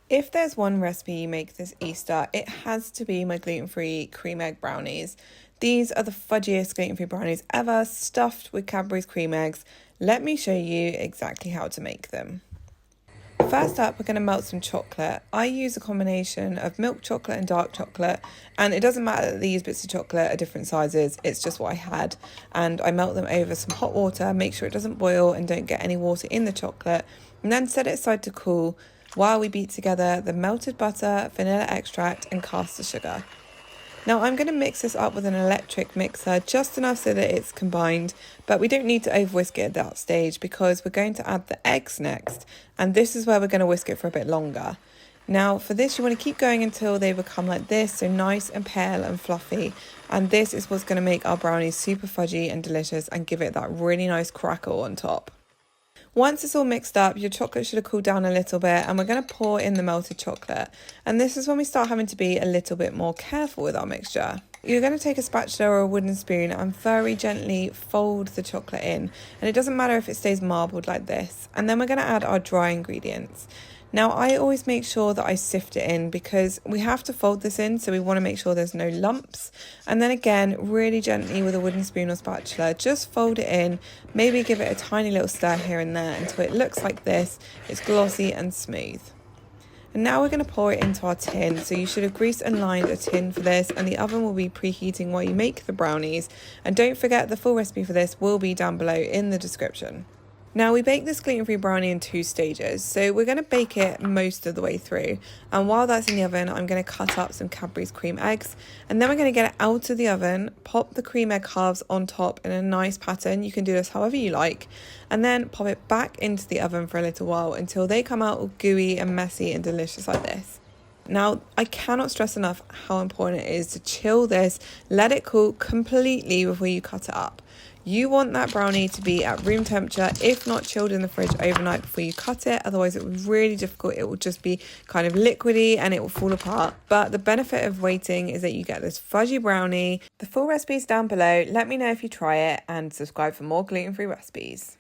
If there's one recipe you make this Easter, it has to be my gluten-free cream egg brownies. These are the fudgiest gluten-free brownies ever, stuffed with Cadbury's cream eggs. Let me show you exactly how to make them. First up, we're going to melt some chocolate. I use a combination of milk chocolate and dark chocolate, and it doesn't matter that these bits of chocolate are different sizes, it's just what I had. And I melt them over some hot water, make sure it doesn't boil and don't get any water in the chocolate, and then set it aside to cool while we beat together the melted butter, vanilla extract and caster sugar. Now I'm going to mix this up with an electric mixer just enough so that it's combined, but we don't need to over whisk it at that stage because we're going to add the eggs next, and this is where we're going to whisk it for a bit longer. Now for this you want to keep going until they become like this, so nice and pale and fluffy, and this is what's going to make our brownies super fudgy and delicious and give it that really nice crackle on top. Once it's all mixed up, your chocolate should have cooled down a little bit, and we're going to pour in the melted chocolate. And this is when we start having to be a little bit more careful with our mixture. You're going to take a spatula or a wooden spoon and very gently fold the chocolate in. And it doesn't matter if it stays marbled like this. And then we're going to add our dry ingredients. Now, I always make sure that I sift it in because we have to fold this in, so we want to make sure there's no lumps. And then again, really gently with a wooden spoon or spatula, just fold it in, maybe give it a tiny little stir here and there until it looks like this. It's glossy and smooth. And now we're going to pour it into our tin. So you should have greased and lined a tin for this, and the oven will be preheating while you make the brownies. And don't forget, the full recipe for this will be down below in the description. Now we bake this gluten-free brownie in 2 stages, so we're going to bake it most of the way through, and while that's in the oven I'm going to cut up some Cadbury's cream eggs, and then we're going to get it out of the oven, pop the cream egg halves on top in a nice pattern. You can do this however you like, and then pop it back into the oven for a little while until they come out all gooey and messy and delicious like this. Now, I cannot stress enough how important it is to chill this, let it cool completely before you cut it up. You want that brownie to be at room temperature, if not chilled in the fridge overnight before you cut it. Otherwise it will be really difficult. It will just be kind of liquidy and it will fall apart. But the benefit of waiting is that you get this fudgy brownie. The full recipe is down below. Let me know if you try it and subscribe for more gluten-free recipes.